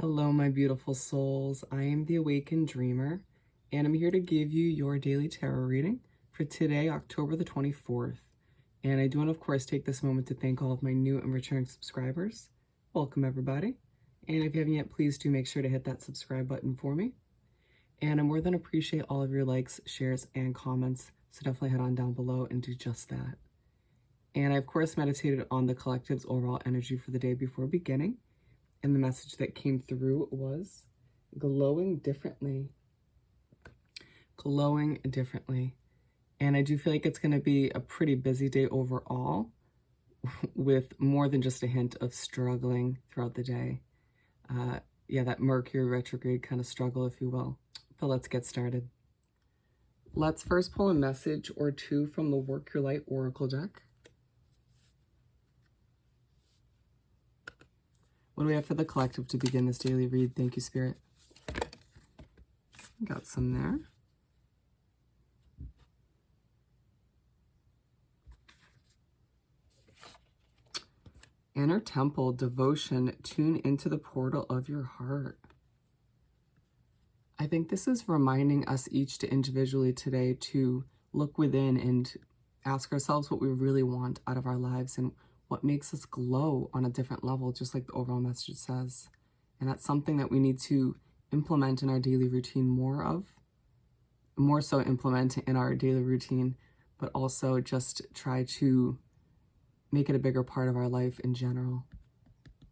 Hello, my beautiful souls. I am the Awakened Dreamer, and I'm here to give you your daily tarot reading for today, October the 24th. And I do want to, of course, take this moment to thank all of my new and returning subscribers. Welcome, everybody. And if you haven't yet, please do make sure to hit that subscribe button for me. And I more than appreciate all of your likes, shares, and comments, so definitely head on down below and do just that. And I, of course, meditated on the collective's overall energy for the day before beginning. And the message that came through was glowing differently. Glowing differently. And I do feel like it's going to be a pretty busy day overall with more than just a hint of struggling throughout the day. Yeah, that Mercury retrograde kind of struggle, if you will. But let's get started. Let's first pull a message or two from the Work Your Light Oracle deck. What do we have for the collective to begin this daily read? Thank you, Spirit. Got some there. Inner Temple, devotion, tune into the portal of your heart. I think this is reminding us each to individually today to look within and ask ourselves what we really want out of our lives and what makes us glow on a different level, just like the overall message says. And that's something that we need to implement in our daily routine more so implement in our daily routine, but also just try to make it a bigger part of our life in general.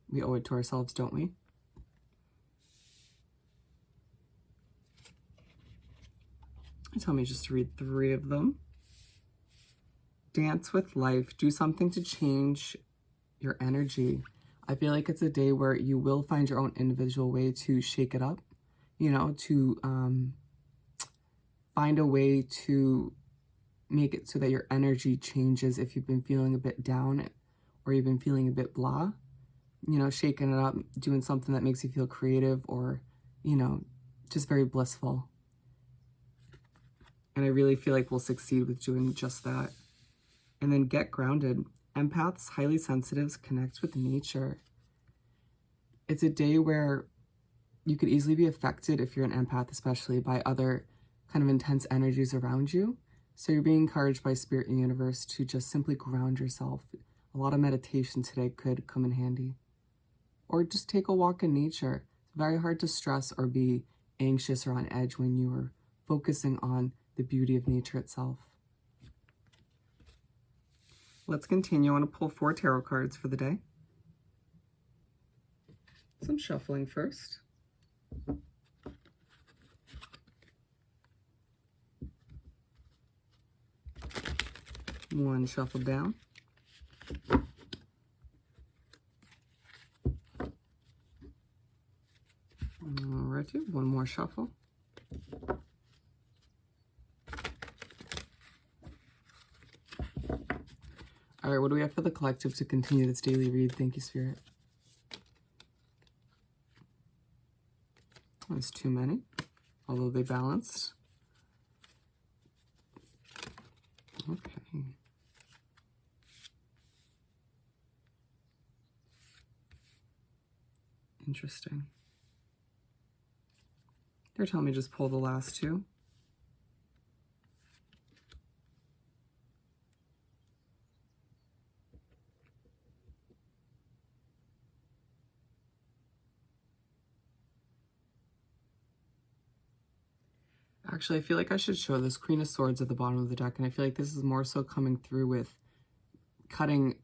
We owe it to ourselves, don't we? They tell me just to read 3 of them. Dance with life. Do something to change your energy. I feel like it's a day where you will find your own individual way to shake it up, to find a way to make it so that your energy changes if you've been feeling a bit down or you've been feeling a bit blah. Shaking it up, doing something that makes you feel creative or, just very blissful. And I really feel like we'll succeed with doing just that. And then get grounded. Empaths, highly sensitives, connect with nature. It's a day where you could easily be affected, if you're an empath especially, by other kind of intense energies around you. So you're being encouraged by Spirit and Universe to just simply ground yourself. A lot of meditation today could come in handy. Or just take a walk in nature. It's very hard to stress or be anxious or on edge when you are focusing on the beauty of nature itself. Let's continue. I want to pull 4 tarot cards for the day. Some shuffling first. One shuffle down. Alrighty, one more shuffle. All right, what do we have for the collective to continue this daily read? Thank you, Spirit. That's too many, although they balanced. Okay. Interesting. They're telling me just pull the last 2. Actually, I feel like I should show this Queen of Swords at the bottom of the deck, and I feel like this is more so coming through with cutting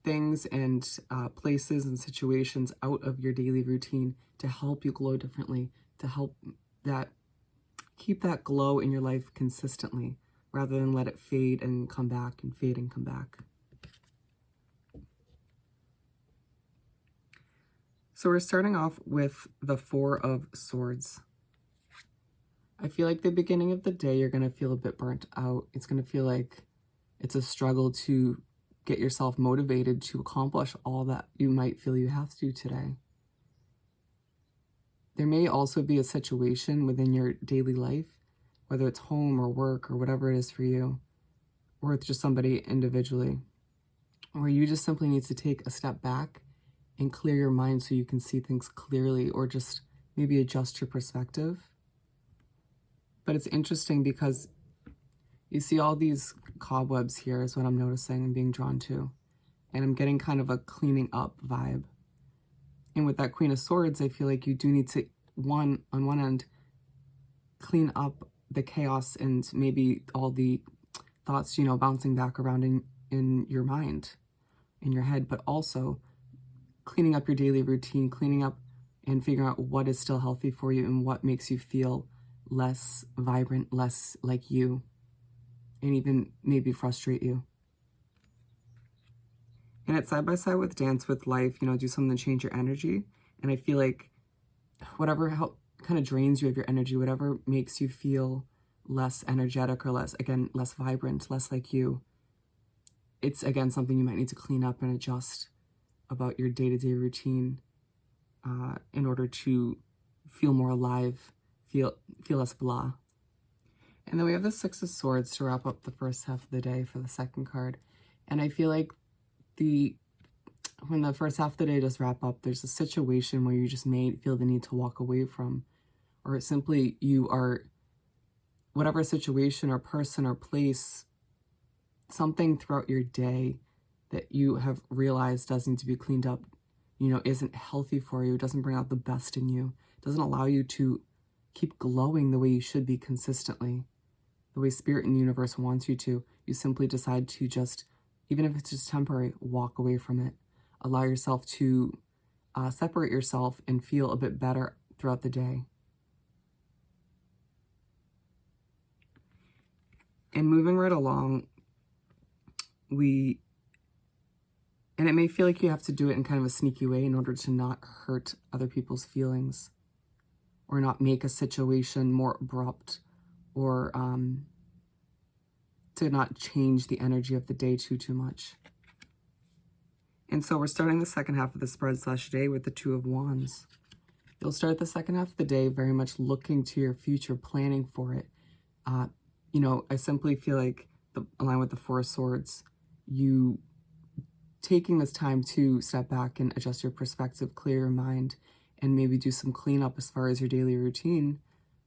things and places and situations out of your daily routine to help you glow differently, to help keep that glow in your life consistently, rather than let it fade and come back and fade and come back. So we're starting off with the 4 of Swords. I feel like the beginning of the day, you're going to feel a bit burnt out. It's going to feel like it's a struggle to get yourself motivated to accomplish all that you might feel you have to do today. There may also be a situation within your daily life, whether it's home or work or whatever it is for you, or it's just somebody individually, where you just simply need to take a step back and clear your mind so you can see things clearly, or just maybe adjust your perspective. But it's interesting because you see all these cobwebs here is what I'm noticing and being drawn to. And I'm getting kind of a cleaning up vibe. And with that Queen of Swords, I feel like you do need to, on one end, clean up the chaos and maybe all the thoughts, bouncing back around in your mind, in your head, but also cleaning up your daily routine, cleaning up and figuring out what is still healthy for you and what makes you feel less vibrant, less like you, and even maybe frustrate you. And it's side by side with Dance with Life, do something to change your energy. And I feel like whatever kind of drains you of your energy, whatever makes you feel less energetic or less vibrant, less like you, it's, again, something you might need to clean up and adjust about your day-to-day routine in order to feel more alive, feel less blah. And then we have the Six of Swords to wrap up the first half of the day for the second card. And I feel like when the first half of the day does wrap up, there's a situation where you just may feel the need to walk away from, or simply you are, whatever situation or person or place, something throughout your day that you have realized does need to be cleaned up, isn't healthy for you, doesn't bring out the best in you, doesn't allow you to keep glowing the way you should be consistently, the way Spirit and the universe wants you to. You simply decide to just, even if it's just temporary, walk away from it. Allow yourself to separate yourself and feel a bit better throughout the day. And moving right along, and it may feel like you have to do it in kind of a sneaky way in order to not hurt other people's feelings, or not make a situation more abrupt, or to not change the energy of the day too much. And so we're starting the second half of the spread/day with the Two of Wands. You'll start the second half of the day very much looking to your future, planning for it. I simply feel like, along with the Four of Swords, you taking this time to step back and adjust your perspective, clear your mind, and maybe do some cleanup as far as your daily routine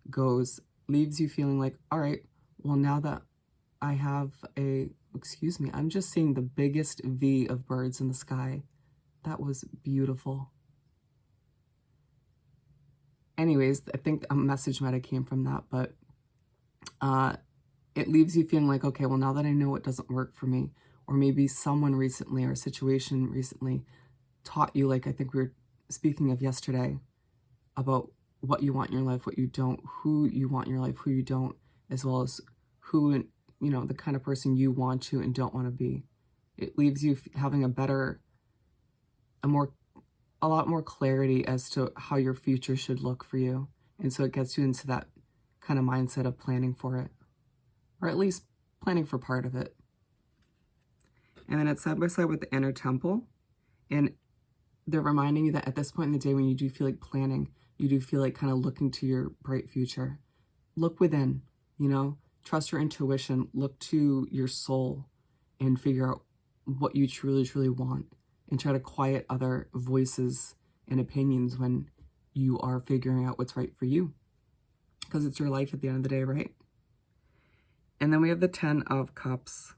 goes, leaves you feeling like, all right, well, now that I have I'm just seeing the biggest V of birds in the sky. That was beautiful. Anyways, I think a message might have came from that, but it leaves you feeling like, okay, well, now that I know what doesn't work for me, or maybe someone recently or a situation recently taught you, like I think we were speaking of yesterday, about what you want in your life, what you don't, who you want in your life, who you don't, as well as who, the kind of person you want to and don't want to be. It leaves you having a lot more clarity as to how your future should look for you. And so it gets you into that kind of mindset of planning for it, or at least planning for part of it. And then it's side by side with the Inner Temple. And they're reminding you that at this point in the day, when you do feel like planning, you do feel like kind of looking to your bright future. Look within, trust your intuition, look to your soul, and figure out what you truly want, and try to quiet other voices and opinions when you are figuring out what's right for you, because it's your life at the end of the day, right? And then we have the Ten of Cups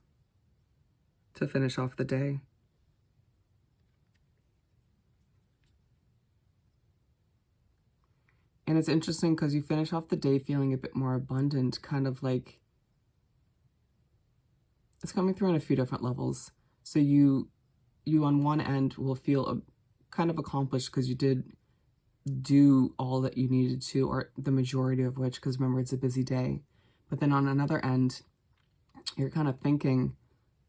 to finish off the day. And it's interesting because you finish off the day feeling a bit more abundant, kind of like it's coming through on a few different levels. So you on one end will feel kind of accomplished because you did do all that you needed to, or the majority of which, because remember, it's a busy day. But then on another end, you're kind of thinking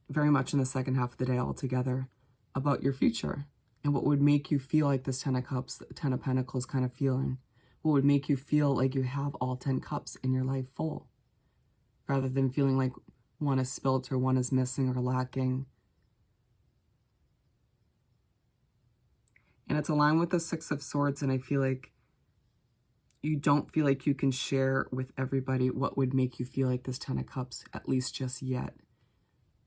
very much in the second half of the day altogether about your future and what would make you feel like this Ten of Cups, Ten of Pentacles kind of feeling. What would make you feel like you have all 10 cups in your life full, rather than feeling like one is spilt or one is missing or lacking. And it's aligned with the Six of Swords, and I feel like you don't feel like you can share with everybody what would make you feel like this Ten of Cups, at least just yet.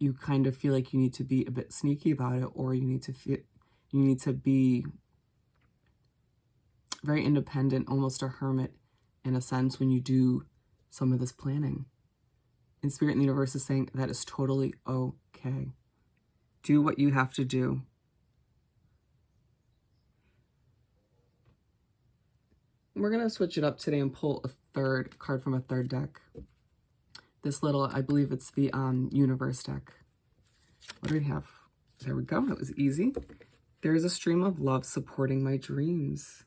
You kind of feel like you need to be a bit sneaky about it, or you need to You need to be very independent, almost a hermit in a sense when you do some of this planning. And Spirit and the universe is saying that is totally okay. Do what you have to do. We're going to switch it up today and pull a third card from a third deck. This little, I believe it's the universe deck. What do we have? There we go. That was easy. There's a stream of love supporting my dreams.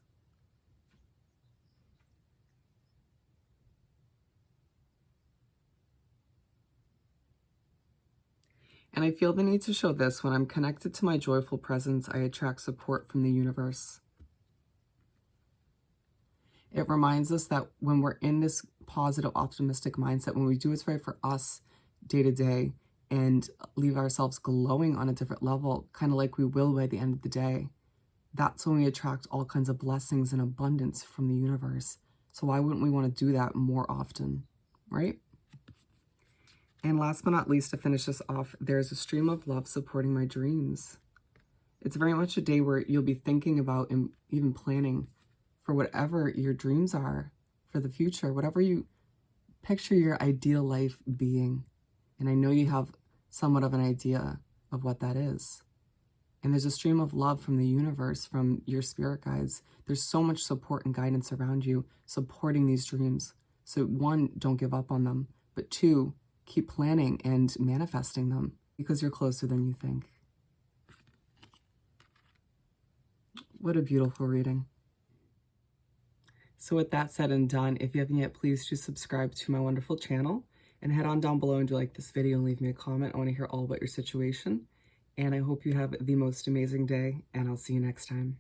And I feel the need to show this. When I'm connected to my joyful presence, I attract support from the universe. It reminds us that when we're in this positive, optimistic mindset, when we do what's right for us day to day and leave ourselves glowing on a different level, kind of like we will by the end of the day, that's when we attract all kinds of blessings and abundance from the universe. So why wouldn't we want to do that more often, right? And last but not least, to finish this off, there's a stream of love supporting my dreams. It's very much a day where you'll be thinking about and even planning for whatever your dreams are for the future, whatever you picture your ideal life being. And I know you have somewhat of an idea of what that is. And there's a stream of love from the universe, from your spirit guides. There's so much support and guidance around you supporting these dreams. So one, don't give up on them. But two, keep planning and manifesting them because you're closer than you think. What a beautiful reading. So with that said and done, if you haven't yet, please do subscribe to my wonderful channel and head on down below and do like this video and leave me a comment. I want to hear all about your situation. And I hope you have the most amazing day, and I'll see you next time.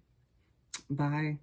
Bye.